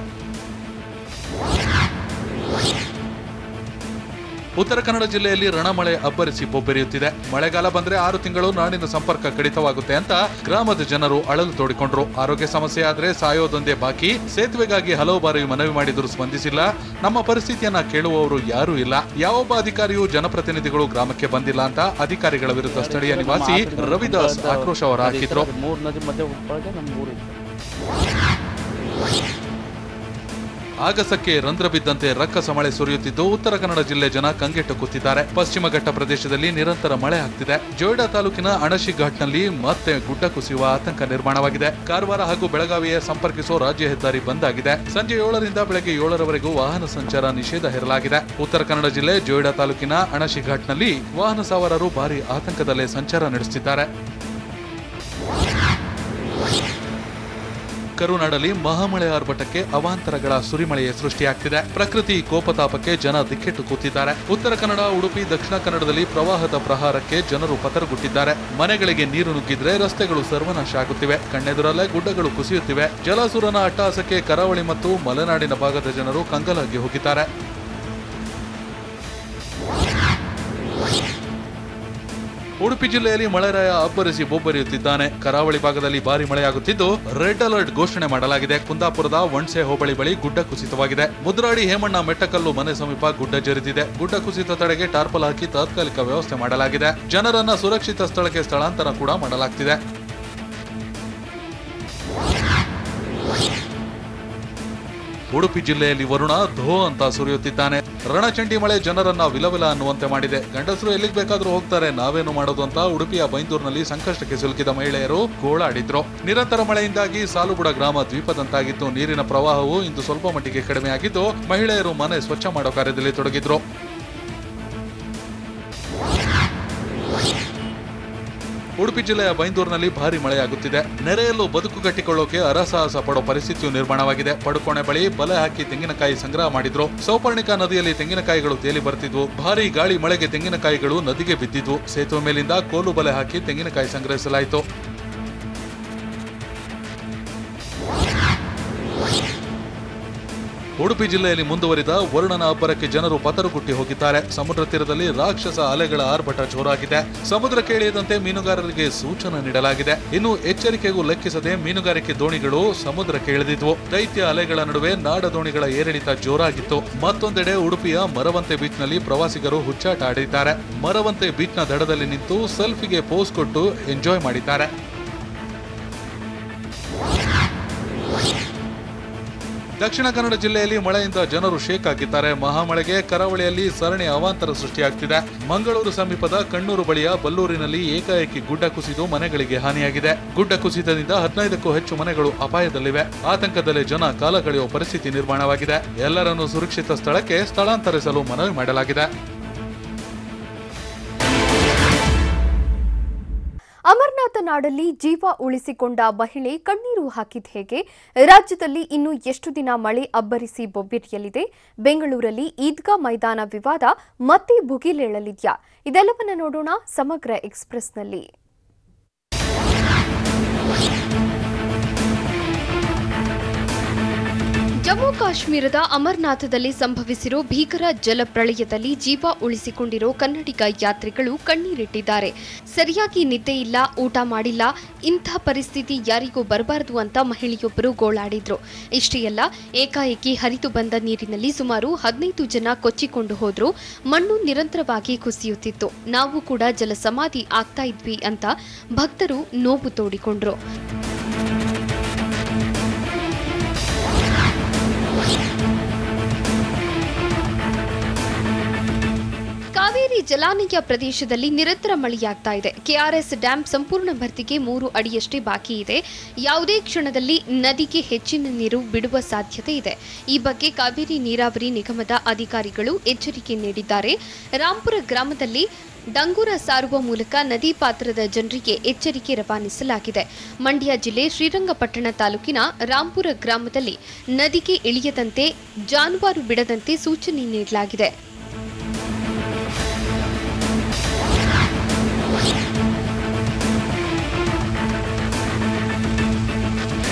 ಉತ್ತರ ಕನ್ನಡ ಜಿಲ್ಲೆಯಲ್ಲಿ ರಣಮಳೆ ಅಬ್ಬರಿಸಿ ಬೊಬ್ಬರಿಯುತ್ತಿದೆ. ಮಳೆಗಾಲ ಬಂದ್ರೆ 6 ತಿಂಗಳು ನಾಡಿನ ಸಂಪರ್ಕ ಕಡಿತವಾಗುತ್ತೆ ಅಂತ ಗ್ರಾಮದ ಜನರು ಅಳಲು ತೋಡಿಕೊಂಡ್ರು. ಆರೋಗ್ಯ ಸಮಸ್ಯೆ ಆದ್ರೆ ಸಾಯೋದೊಂದೇ ಬಾಕಿ. ಸೇತುವೆಗಾಗಿ ಹಲವು ಬಾರಿ ಮನವಿ ಮಾಡಿದರೂ ಸ್ಪಂದಿಸಿಲ್ಲ. ನಮ್ಮ ಪರಿಸ್ಥಿತಿಯನ್ನ ಕೇಳುವವರು ಯಾರೂ ಇಲ್ಲ. ಯಾವೊಬ್ಬ ಅಧಿಕಾರಿಯೂ ಜನಪ್ರತಿನಿಧಿಗಳು ಗ್ರಾಮಕ್ಕೆ ಬಂದಿಲ್ಲ ಅಂತ ಅಧಿಕಾರಿಗಳ ವಿರುದ್ಧ ಸ್ಥಳೀಯ ನಿವಾಸಿ ರವಿದಾಸ್ ಆಕ್ರೋಶ ಹೊರಹಾಕಿದ್ರು. ಆಗಸಕ್ಕೆ ರಂಧ್ರ ಬಿದ್ದಂತೆ ರಕ್ಕಸ ಮಳೆ ಸುರಿಯುತ್ತಿದ್ದು ಉತ್ತರ ಕನ್ನಡ ಜಿಲ್ಲೆ ಜನ ಕಂಗೆಟ್ಟು ಕೂತಿದ್ದಾರೆ. ಪಶ್ಚಿಮ ಘಟ್ಟ ಪ್ರದೇಶದಲ್ಲಿ ನಿರಂತರ ಮಳೆ ಆಗ್ತಿದೆ. ಜೋಯಿಡಾ ತಾಲೂಕಿನ ಅಣಶಿ ಘಾಟ್ನಲ್ಲಿ ಮತ್ತೆ ಗುಡ್ಡ ಕುಸಿಯುವ ಆತಂಕ ನಿರ್ಮಾಣವಾಗಿದೆ. ಕಾರವಾರ ಹಾಗೂ ಬೆಳಗಾವಿಯ ಸಂಪರ್ಕಿಸುವ ರಾಜ್ಯ ಹೆದ್ದಾರಿ ಬಂದ್ ಆಗಿದೆ. ಸಂಜೆ 7ರಿಂದ ಬೆಳಗ್ಗೆ 7ರವರೆಗೂ ವಾಹನ ಸಂಚಾರ ನಿಷೇಧ ಹೇರಲಾಗಿದೆ. ಉತ್ತರ ಕನ್ನಡ ಜಿಲ್ಲೆ ಜೋಯಿಡಾ ತಾಲೂಕಿನ ಅಣಶಿ ಘಾಟ್ನಲ್ಲಿ ವಾಹನ ಸವಾರರು ಭಾರಿ ಆತಂಕದಲ್ಲೇ ಸಂಚಾರ ನಡೆಸುತ್ತಿದ್ದಾರೆ. ಕರುನಾಡಲ್ಲಿ ಮಹಾಮಳೆ ಆರ್ಭಟಕ್ಕೆ ಅವಾಂತರಗಳ ಸುರಿಮಳೆಯೇ ಸೃಷ್ಟಿಯಾಗ್ತಿದೆ. ಪ್ರಕೃತಿ ಕೋಪತಾಪಕ್ಕೆ ಜನ ದಿಕ್ಕೆಟ್ಟು ಕೂತಿದ್ದಾರೆ. ಉತ್ತರ ಕನ್ನಡ, ಉಡುಪಿ, ದಕ್ಷಿಣ ಕನ್ನಡದಲ್ಲಿ ಪ್ರವಾಹದ ಪ್ರಹಾರಕ್ಕೆ ಜನರು ಪತರಗುಟ್ಟಿದ್ದಾರೆ. ಮನೆಗಳಿಗೆ ನೀರು ನುಗ್ಗಿದ್ರೆ ರಸ್ತೆಗಳು ಸರ್ವನಾಶ ಆಗುತ್ತಿವೆ. ಕಣ್ಣೆದುರಲ್ಲೇ ಗುಡ್ಡಗಳು ಕುಸಿಯುತ್ತಿವೆ. ಜಲಾಸುರನ ಅಟ್ಟಹಾಸಕ್ಕೆ ಕರಾವಳಿ ಮತ್ತು ಮಲೆನಾಡಿನ ಭಾಗದ ಜನರು ಕಂಗಾಲಾಗಿ ಹೋಗಿದ್ದಾರೆ. ಉಡುಪಿ ಜಿಲ್ಲೆಯಲ್ಲಿ ಮಳೆರಾಯ ಅಬ್ಬರಿಸಿ ಬೊಬ್ಬರಿಯುತ್ತಿದ್ದಾನೆ. ಕರಾವಳಿ ಭಾಗದಲ್ಲಿ ಭಾರಿ ಮಳೆಯಾಗುತ್ತಿದ್ದು ರೆಡ್ ಅಲರ್ಟ್ ಘೋಷಣೆ ಮಾಡಲಾಗಿದೆ. ಕುಂದಾಪುರದ ವಣ್ಸೆ ಹೋಬಳಿ ಬಳಿ ಗುಡ್ಡ ಕುಸಿತವಾಗಿದೆ. ಮುದ್ರಾಡಿ ಹೇಮಣ್ಣ ಮೆಟ್ಟಕಲ್ಲು ಮನೆ ಸಮೀಪ ಗುಡ್ಡ ಜರಿದಿದೆ. ಗುಡ್ಡ ಕುಸಿತ ತಡೆಗೆ ಟಾರ್ಪಲ್ ಹಾಕಿ ತಾತ್ಕಾಲಿಕ ವ್ಯವಸ್ಥೆ ಮಾಡಲಾಗಿದೆ. ಜನರನ್ನ ಸುರಕ್ಷಿತ ಸ್ಥಳಕ್ಕೆ ಸ್ಥಳಾಂತರ ಕೂಡ ಮಾಡಲಾಗ್ತಿದೆ. ಉಡುಪಿ ಜಿಲ್ಲೆಯಲ್ಲಿ ವರುಣ ಧೋ ಅಂತ ಸುರಿಯುತ್ತಿದ್ದಾನೆ. ರಣಚಂಡಿ ಮಳೆ ಜನರನ್ನ ವಿಲವಿಲ ಅನ್ನುವಂತೆ ಮಾಡಿದೆ. ಗಂಡಸರು ಎಲ್ಲಿಗೆ ಬೇಕಾದ್ರೂ ಹೋಗ್ತಾರೆ, ನಾವೇನು ಮಾಡೋದು ಅಂತ ಉಡುಪಿಯ ಬೈಂದೂರಿನಲ್ಲಿ ಸಂಕಷ್ಟಕ್ಕೆ ಸಿಲುಕಿದ ಮಹಿಳೆಯರು ಗೋಳಾಡಿದ್ರು. ನಿರಂತರ ಮಳೆಯಿಂದಾಗಿ ಸಾಲುಬುಡ ಗ್ರಾಮ ದ್ವೀಪದಂತಾಗಿತ್ತು. ನೀರಿನ ಪ್ರವಾಹವು ಇಂದು ಸ್ವಲ್ಪ ಮಟ್ಟಿಗೆ ಕಡಿಮೆಯಾಗಿದ್ದು ಮಹಿಳೆಯರು ಮನೆ ಸ್ವಚ್ಛ ಮಾಡೋ ಕಾರ್ಯದಲ್ಲಿ ತೊಡಗಿದ್ರು. ಉಡುಪಿ ಜಿಲ್ಲೆಯ ಬೈಂದೂರಿನಲ್ಲಿ ಭಾರಿ ಮಳೆಯಾಗುತ್ತಿದೆ. ನೆರೆಯಲ್ಲೂ ಬದುಕು ಕಟ್ಟಿಕೊಳ್ಳೋಕೆ ಅರಸಾಹಸ ಪಡೋ ಪರಿಸ್ಥಿತಿಯು ನಿರ್ಮಾಣವಾಗಿದೆ. ಪಡುಕೋಣೆ ಬಳಿ ಬಲೆ ಹಾಕಿ ತೆಂಗಿನಕಾಯಿ ಸಂಗ್ರಹ ಮಾಡಿದ್ರು. ಸೌಪರ್ಣಿಕಾ ನದಿಯಲ್ಲಿ ತೆಂಗಿನಕಾಯಿಗಳು ತೇಲಿ ಬರ್ತಿದ್ವು. ಭಾರಿ ಗಾಳಿ ಮಳೆಗೆ ತೆಂಗಿನಕಾಯಿಗಳು ನದಿಗೆ ಬಿದ್ದಿದ್ವು. ಸೇತುವೆ ಮೇಲಿಂದ ಕೋಲು ಬಲೆ ಹಾಕಿ ತೆಂಗಿನಕಾಯಿ ಸಂಗ್ರಹಿಸಲಾಯಿತು. ಉಡುಪಿ ಜಿಲ್ಲೆಯಲ್ಲಿ ಮುಂದುವರಿದ ವರುಣನ ಅಬ್ಬರಕ್ಕೆ ಜನರು ಪತರುಗುಟ್ಟಿ ಹೋಗಿದ್ದಾರೆ. ಸಮುದ್ರ ತೀರದಲ್ಲಿ ರಾಕ್ಷಸ ಅಲೆಗಳ ಆರ್ಭಟ ಜೋರಾಗಿದೆ. ಸಮುದ್ರಕ್ಕೆ ಇಳಿಯದಂತೆ ಮೀನುಗಾರರಿಗೆ ಸೂಚನೆ ನೀಡಲಾಗಿದೆ. ಇನ್ನು ಎಚ್ಚರಿಕೆಗೂ ಲೆಕ್ಕಿಸದೆ ಮೀನುಗಾರಿಕೆ ದೋಣಿಗಳು ಸಮುದ್ರಕ್ಕೆ ಇಳಿದಿದ್ವು. ದೈತ್ಯ ಅಲೆಗಳ ನಡುವೆ ನಾಡ ದೋಣಿಗಳ ಏರಿಳಿತ ಜೋರಾಗಿತ್ತು. ಮತ್ತೊಂದೆಡೆ ಉಡುಪಿಯ ಮರವಂತೆ ಬೀಚ್ನಲ್ಲಿ ಪ್ರವಾಸಿಗರು ಹುಚ್ಚಾಟ ಆಡಿದ್ದಾರೆ. ಮರವಂತೆ ಬೀಚ್ನ ದಡದಲ್ಲಿ ನಿಂತು ಸೆಲ್ಫಿಗೆ ಪೋಸ್ ಕೊಟ್ಟು ಎಂಜಾಯ್ ಮಾಡಿದ್ದಾರೆ. ದಕ್ಷಿಣ ಕನ್ನಡ ಜಿಲ್ಲೆಯಲ್ಲಿ ಮಳೆಯಿಂದ ಜನರು ಶೇಕ್ ಆಗಿದ್ದಾರೆ. ಮಹಾಮಳೆಗೆ ಕರಾವಳಿಯಲ್ಲಿ ಸರಣಿ ಅವಾಂತರ ಸೃಷ್ಟಿಯಾಗ್ತಿದೆ. ಮಂಗಳೂರು ಸಮೀಪದ ಕಣ್ಣೂರು ಬಳಿಯ ಬಲ್ಲೂರಿನಲ್ಲಿ ಏಕಾಏಕಿ ಗುಡ್ಡ ಕುಸಿದು ಮನೆಗಳಿಗೆ ಹಾನಿಯಾಗಿದೆ. ಗುಡ್ಡ ಕುಸಿತದಿಂದ 15ಕ್ಕೂ ಹೆಚ್ಚು ಮನೆಗಳು ಅಪಾಯದಲ್ಲಿವೆ. ಆತಂಕದಲ್ಲಿ ಜನ ಕಾಲ ಕಳೆಯುವ ಪರಿಸ್ಥಿತಿ ನಿರ್ಮಾಣವಾಗಿದೆ. ಎಲ್ಲರನ್ನೂ ಸುರಕ್ಷಿತ ಸ್ಥಳಕ್ಕೆ ಸ್ಥಳಾಂತರಿಸಲು ಮನವಿ ಮಾಡಲಾಗಿದೆ. ಅಮರನಾಥ ನಾಡಲ್ಲಿ ಜೀವ ಉಳಿಸಿಕೊಂಡ ಮಹಿಳೆ ಕಣ್ಣೀರು ಹಾಕಿದ ಹೇಗೆ? ರಾಜ್ಯದಲ್ಲಿ ಇನ್ನು ಎಷ್ಟು ದಿನ ಮಳೆ ಅಬ್ಬರಿಸಿ ಬೊಬ್ಬಿರಿಯಲಿದೆ? ಬೆಂಗಳೂರಲ್ಲಿ ಈದ್ಗಾ ಮೈದಾನ ವಿವಾದ ಮತ್ತೆ ಭುಗಿಲೇಳಲಿದೆಯಾ? ಇದೆಲ್ಲವನ್ನ ನೋಡೋಣ ಸಮಗ್ರ ಎಕ್ಸ್‌ಪ್ರೆಸ್‌ನಲ್ಲಿ. ಜಮ್ಮು ಕಾಶ್ಮೀರದ ಅಮರನಾಥದಲ್ಲಿ ಸಂಭವಿಸಿರೋ ಭೀಕರ ಜಲಪ್ರಳಯದಲ್ಲಿ ಜೀವ ಉಳಿಸಿಕೊಂಡಿರೋ ಕನ್ನಡಿಗ ಯಾತ್ರಿಗಳು ಕಣ್ಣೀರಿಟ್ಟಿದ್ದಾರೆ. ಸರಿಯಾಗಿ ನಿದ್ದೆ ಇಲ್ಲ, ಊಟ ಮಾಡಿಲ್ಲ, ಇಂಥ ಪರಿಸ್ಥಿತಿ ಯಾರಿಗೂ ಬರಬಾರದು ಅಂತ ಮಹಿಳೆಯೊಬ್ಬರು ಗೋಳಾಡಿದ್ರು. ಇಷ್ಟೇ ಅಲ್ಲ, ಏಕಾಏಕಿ ಹರಿದು ಬಂದ ನೀರಿನಲ್ಲಿ ಸುಮಾರು 15 ಜನ ಕೊಚ್ಚಿಕೊಂಡು ಹೋದ್ರು. ಮಣ್ಣು ನಿರಂತರವಾಗಿ ಕುಸಿಯುತ್ತಿತ್ತು. ನಾವು ಕೂಡ ಜಲಸಮಾಧಿ ಆಗ್ತಾ ಇದ್ವಿ ಅಂತ ಭಕ್ತರು ನೋವು ತೋಡಿಕೊಂಡ್ರು. ಕಾವೇರಿ ಜಲಾನಯ ಪ್ರದೇಶದಲ್ಲಿ ನಿರಂತರ ಮಳೆಯಾಗ್ತಾ ಇದೆ. ಕೆಆರ್ಎಸ್ ಡ್ಯಾಂ ಸಂಪೂರ್ಣ ಭರ್ತಿಗೆ 3 ಅಡಿಯಷ್ಟೇ ಬಾಕಿ ಇದೆ. ಯಾವುದೇ ಕ್ಷಣದಲ್ಲಿ ನದಿಗೆ ಹೆಚ್ಚಿನ ನೀರು ಬಿಡುವ ಸಾಧ್ಯತೆ ಇದೆ. ಈ ಬಗ್ಗೆ ಕಾವೇರಿ ನೀರಾವರಿ ನಿಗಮದ ಅಧಿಕಾರಿಗಳು ಎಚ್ಚರಿಕೆ ನೀಡಿದ್ದಾರೆ. ರಾಂಪುರ ಗ್ರಾಮದಲ್ಲಿ ಡಂಗೂರ ಸಾರುವ ಮೂಲಕ ನದಿ ಪಾತ್ರದ ಜನರಿಗೆ ಎಚ್ಚರಿಕೆ ರವಾನಿಸಲಾಗಿದೆ. ಮಂಡ್ಯ ಜಿಲ್ಲೆ ಶ್ರೀರಂಗಪಟ್ಟಣ ತಾಲೂಕಿನ ರಾಂಪುರ ಗ್ರಾಮದಲ್ಲಿ ನದಿಗೆ ಇಳಿಯದಂತೆ, ಜಾನುವಾರು ಬಿಡದಂತೆ ಸೂಚನೆ ನೀಡಲಾಗಿದೆ.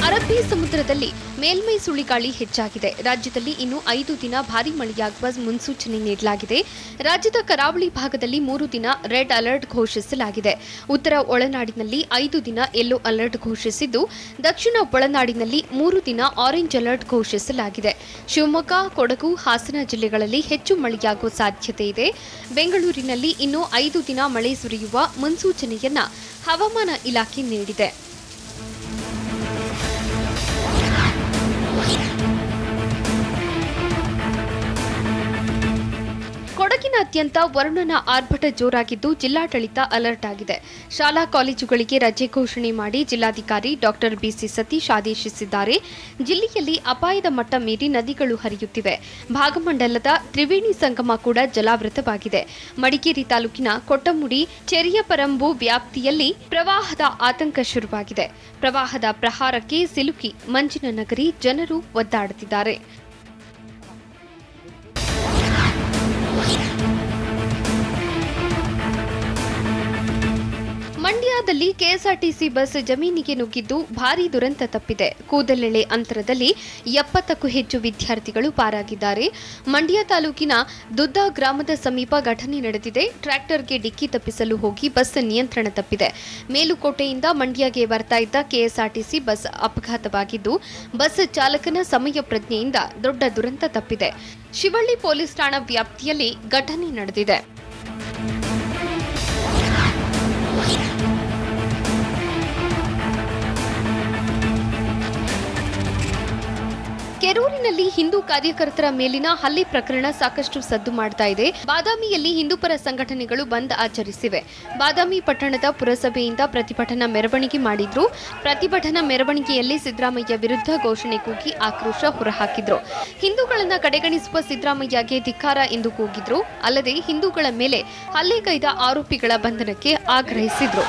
ಅರಬ್ಬಿ ಸಮುದ್ರದಲ್ಲಿ ಮೇಲ್ಮೈ ಸುಳಿಗಾಳಿ ಹೆಚ್ಚಾಗಿದೆ. ರಾಜ್ಯದಲ್ಲಿ ಇನ್ನು 5 ದಿನ ಭಾರೀ ಮಳೆಯಾಗುವ ಮುನ್ಸೂಚನೆ ನೀಡಲಾಗಿದೆ. ರಾಜ್ಯದ ಕರಾವಳಿ ಭಾಗದಲ್ಲಿ 3 ದಿನ ರೆಡ್ ಅಲರ್ಟ್ ಘೋಷಿಸಲಾಗಿದೆ. ಉತ್ತರ ಒಳನಾಡಿನಲ್ಲಿ 5 ದಿನ ಯೆಲ್ಲೋ ಅಲರ್ಟ್ ಘೋಷಿಸಿದ್ದು, ದಕ್ಷಿಣ ಒಳನಾಡಿನಲ್ಲಿ 3 ದಿನ ಆರೆಂಜ್ ಅಲರ್ಟ್ ಘೋಷಿಸಲಾಗಿದೆ. ಶಿವಮೊಗ್ಗ, ಕೊಡಗು, ಹಾಸನ ಜಿಲ್ಲೆಗಳಲ್ಲಿ ಹೆಚ್ಚು ಮಳೆಯಾಗುವ ಸಾಧ್ಯತೆ ಇದೆ. ಬೆಂಗಳೂರಿನಲ್ಲಿ ಇನ್ನು 5 ದಿನ ಮಳೆ ಸುರಿಯುವ ಮುನ್ಸೂಚನೆಯನ್ನ ಹವಾಮಾನ ಇಲಾಖೆ ನೀಡಿದೆ. ಕೊಡಗಿನಾದ್ಯಂತ ವರುಣನ ಆರ್ಭಟ ಜೋರಾಗಿದ್ದು ಜಿಲ್ಲಾಡಳಿತ ಅಲರ್ಟ್ ಆಗಿದೆ. ಶಾಲಾ ಕಾಲೇಜುಗಳಿಗೆ ರಜೆ ಘೋಷಣೆ ಮಾಡಿ ಜಿಲ್ಲಾಧಿಕಾರಿ ಡಾಕ್ಟರ್ ಬಿಸಿ ಸತೀಶ್ ಆದೇಶಿಸಿದ್ದಾರೆ. ಜಿಲ್ಲೆಯಲ್ಲಿ ಅಪಾಯದ ಮಟ್ಟ ಮೀರಿ ನದಿಗಳು ಹರಿಯುತ್ತಿವೆ. ಭಾಗಮಂಡಲದ ತ್ರಿವೇಣಿ ಸಂಗಮ ಕೂಡ ಜಲಾವೃತವಾಗಿದೆ. ಮಡಿಕೇರಿ ತಾಲೂಕಿನ ಕೊಟ್ಟಮುಡಿ, ಚೆರಿಯಪರಂಬು ವ್ಯಾಪ್ತಿಯಲ್ಲಿ ಪ್ರವಾಹದ ಆತಂಕ ಶುರುವಾಗಿದೆ. ಪ್ರವಾಹದ ಪ್ರಹಾರಕ್ಕೆ ಸಿಲುಕಿ ಮಂಜಿನ ನಗರಿ ಜನರು ಒದ್ದಾಡುತ್ತಿದ್ದಾರೆ. ಮಂಡ್ಯದಲ್ಲಿ ಕೆಎಸ್ಆರ್ಟಿಸಿ ಬಸ್ ಜಮೀನಿಗೆ ನುಗ್ಗಿದ್ದು ಭಾರೀ ದುರಂತ ತಪ್ಪಿದೆ. ಕೂದಲೆಳೆ ಅಂತರದಲ್ಲಿ 70ಕ್ಕೂ ಹೆಚ್ಚು ವಿದ್ಯಾರ್ಥಿಗಳು ಪಾರಾಗಿದ್ದಾರೆ. ಮಂಡ್ಯ ತಾಲೂಕಿನ ದುದ್ದ ಗ್ರಾಮದ ಸಮೀಪ ಘಟನೆ ನಡೆದಿದೆ. ಟ್ರ್ಯಾಕ್ಟರ್ಗೆ ಡಿಕ್ಕಿ ತಪ್ಪಿಸಲು ಹೋಗಿ ಬಸ್ ನಿಯಂತ್ರಣ ತಪ್ಪಿದೆ. ಮೇಲುಕೋಟೆಯಿಂದ ಮಂಡ್ಯಗೆ ಬರ್ತಾ ಇದ್ದ ಕೆಎಸ್ಆರ್ಟಿಸಿ ಬಸ್ ಅಪಘಾತವಾಗಿದ್ದು ಬಸ್ ಚಾಲಕನ ಸಮಯ ಪ್ರಜ್ಞೆಯಿಂದ ದೊಡ್ಡ ದುರಂತ ತಪ್ಪಿದೆ. ಶಿವಳ್ಳಿ ಪೊಲೀಸ್ ಠಾಣಾ ವ್ಯಾಪ್ತಿಯಲ್ಲಿ ಘಟನೆ ನಡೆದಿದೆ. ಕೆರೂರಿನಲ್ಲಿ ಹಿಂದೂ ಕಾರ್ಯಕರ್ತರ ಮೇಲಿನ ಹಲ್ಲೆ ಪ್ರಕರಣ ಸಾಕಷ್ಟು ಸದ್ದು ಮಾಡ್ತಾ ಇದೆ. ಬಾದಾಮಿಯಲ್ಲಿ ಹಿಂದೂಪರ ಸಂಘಟನೆಗಳು ಬಂದ್ ಆಚರಿಸಿವೆ. ಬಾದಾಮಿ ಪಟ್ಟಣದ ಪುರಸಭೆಯಿಂದ ಪ್ರತಿಭಟನಾ ಮೆರವಣಿಗೆ ಮಾಡಿದ್ರು. ಪ್ರತಿಭಟನಾ ಮೆರವಣಿಗೆಯಲ್ಲಿ ಸಿದ್ದರಾಮಯ್ಯ ವಿರುದ್ಧ ಘೋಷಣೆ ಕೂಗಿ ಆಕ್ರೋಶ ಹೊರಹಾಕಿದ್ರು. ಹಿಂದೂಗಳನ್ನ ಕಡೆಗಣಿಸುವ ಸಿದ್ದರಾಮಯ್ಯಗೆ ಧಿಕ್ಕಾರ ಎಂದು ಕೂಗಿದ್ರು. ಅಲ್ಲದೆ ಹಿಂದೂಗಳ ಮೇಲೆ ಹಲ್ಲೆಗೈದ ಆರೋಪಿಗಳ ಬಂಧನಕ್ಕೆ ಆಗ್ರಹಿಸಿದ್ರು.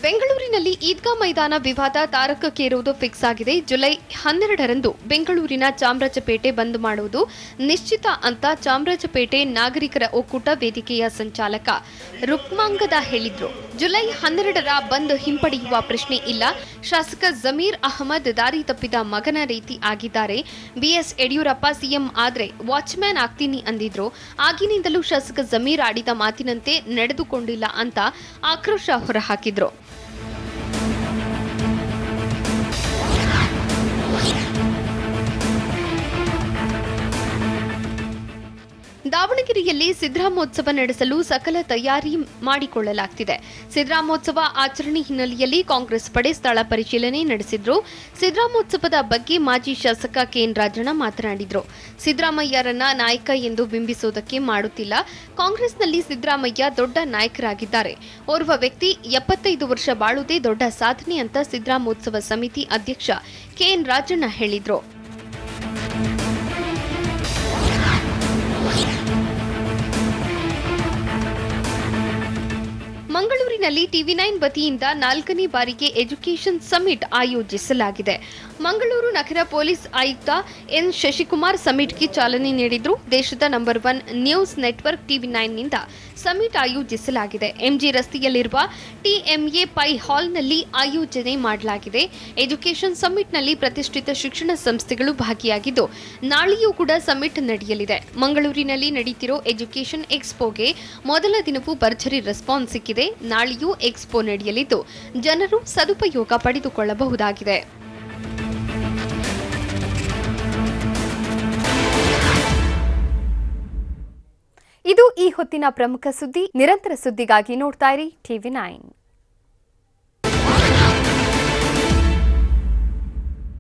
ಬೆಂಗಳೂರಿನಲ್ಲಿ ಈದ್ಗಾ ಮೈದಾನ ವಿವಾದ ತಾರಕಕ್ಕೇರುವುದು ಫಿಕ್ಸ್ ಆಗಿದೆ. ಜುಲೈ 12ರಂದು ಬೆಂಗಳೂರಿನ ಚಾಮರಾಜಪೇಟೆ ಬಂದ್ ಮಾಡುವುದು ನಿಶ್ಚಿತ ಅಂತ ಚಾಮರಾಜಪೇಟೆ ನಾಗರಿಕರ ಒಕ್ಕೂಟ ವೇದಿಕೆಯ ಸಂಚಾಲಕ ರುಕ್ಮಾಂಗದ ಹೇಳಿದ್ರು. ಜುಲೈ 12ರ ಬಂದ್ ಹಿಂಪಡೆಯುವ ಪ್ರಶ್ನೆ ಇಲ್ಲ. ಶಾಸಕ ಜಮೀರ್ ಅಹಮದ್ ದಾರಿ ತಪ್ಪಿದ ಮಗನ ರೀತಿ ಆಗಿದ್ದಾರೆ. ಬಿಎಸ್ ಯಡಿಯೂರಪ್ಪ ಸಿಎಂ ಆದ್ರೆ ವಾಚ್ಮ್ಯಾನ್ ಆಗ್ತೀನಿ ಅಂದಿದ್ರು. ಆಗಿನಿಂದಲೂ ಶಾಸಕ ಜಮೀರ್ ಆಡಿದ ಮಾತಿನಂತೆ ನಡೆದುಕೊಂಡಿಲ್ಲ ಅಂತ ಆಕ್ರೋಶ ಹೊರಹಾಕಿದ್ರು. ದಾವಣಗೆರೆಯಲ್ಲಿ ಸಿದ್ದರಾಮೋತ್ಸವ ನಡೆಸಲು ಸಕಲ ತಯಾರಿ ಮಾಡಿಕೊಳ್ಳಲಾಗುತ್ತಿದೆ. ಸಿದ್ದರಾಮೋತ್ಸವ ಆಚರಣೆ ಹಿನ್ನೆಲೆಯಲ್ಲಿ ಕಾಂಗ್ರೆಸ್ ಪಡೆ ಸ್ಥಳ ಪರಿಶೀಲನೆ ನಡೆಸಿದ್ರು. ಸಿದ್ದರಾಮೋತ್ಸವದ ಬಗ್ಗೆ ಮಾಜಿ ಶಾಸಕ ಕೆಎನ್ ರಾಜಣ್ಣ ಮಾತನಾಡಿದ್ರು. ಸಿದ್ದರಾಮಯ್ಯರನ್ನ ನಾಯಕ ಎಂದು ಬಿಂಬಿಸುವುದಕ್ಕೆ ಮಾಡುತ್ತಿಲ್ಲ. ಕಾಂಗ್ರೆಸ್ನಲ್ಲಿ ಸಿದ್ದರಾಮಯ್ಯ ದೊಡ್ಡ ನಾಯಕರಾಗಿದ್ದಾರೆ. ಓರ್ವ ವ್ಯಕ್ತಿ 75 ವರ್ಷ ಬಾಳುವುದೇ ದೊಡ್ಡ ಸಾಧನೆ ಅಂತ ಸಿದ್ದರಾಮೋತ್ಸವ ಸಮಿತಿ ಅಧ್ಯಕ್ಷ ಕೆಎನ್ ರಾಜಣ್ಣ ಹೇಳಿದ್ರು. ಮಂಗಳೂರಿನಲ್ಲಿ ಟಿವಿ9 ವತಿಯಿಂದ 4ನೇ ಬಾರಿಗೆ ಎಜುಕೇಷನ್ ಸಮಿಟ್ ಆಯೋಜಿಸಲಾಗಿದೆ. ಮಂಗಳೂರು ನಗರ ಪೊಲೀಸ್ ಆಯುಕ್ತ ಎನ್ ಶಶಿಕುಮಾರ್ ಸಮಿಟ್ಗೆ ಚಾಲನೆ ನೀಡಿದ್ರು. ದೇಶದ ನಂಬರ್ 1 ನ್ಯೂಸ್ ನೆಟ್ವರ್ಕ್ ಟಿವಿ9ನಿಂದ ಸಮಿಟ್ ಆಯೋಜಿಸಲಾಗಿದೆ. ಎಂಜಿ ರಸ್ತೆಯಲ್ಲಿರುವ ಟಿಎಂಎ ಪೈ ಹಾಲ್ನಲ್ಲಿ ಆಯೋಜನೆ ಮಾಡಲಾಗಿದೆ. ಎಜುಕೇಷನ್ ಸಮಿಟ್ನಲ್ಲಿ ಪ್ರತಿಷ್ಠಿತ ಶಿಕ್ಷಣ ಸಂಸ್ಥೆಗಳು ಭಾಗಿಯಾಗಿದ್ದು ನಾಳೆಯೂ ಕೂಡ ಸಮಿಟ್ ನಡೆಯಲಿದೆ. ಮಂಗಳೂರಿನಲ್ಲಿ ನಡೆಯುತ್ತಿರೋ ಎಜುಕೇಷನ್ ಎಕ್ಸ್ಪೋಗೆ ಮೊದಲ ದಿನವೂ ಭರ್ಜರಿ ರೆಸ್ಪಾನ್ಸ್ ಸಿಕ್ಕಿದೆ. ನಾಳೆಯೂ ಎಕ್ಸ್ಪೋ ನಡೆಯಲಿದ್ದು ಜನರು ಸದುಪಯೋಗ ಪಡೆದುಕೊಳ್ಳಬಹುದಾಗಿದೆ. ಇದು ಈ ಹೊತ್ತಿನ ಪ್ರಮುಖ ಸುದ್ದಿ. ನಿರಂತರ ಸುದ್ದಿಗಾಗಿ ನೋಡ್ತಾ ಇರಿ ಟಿವಿ9.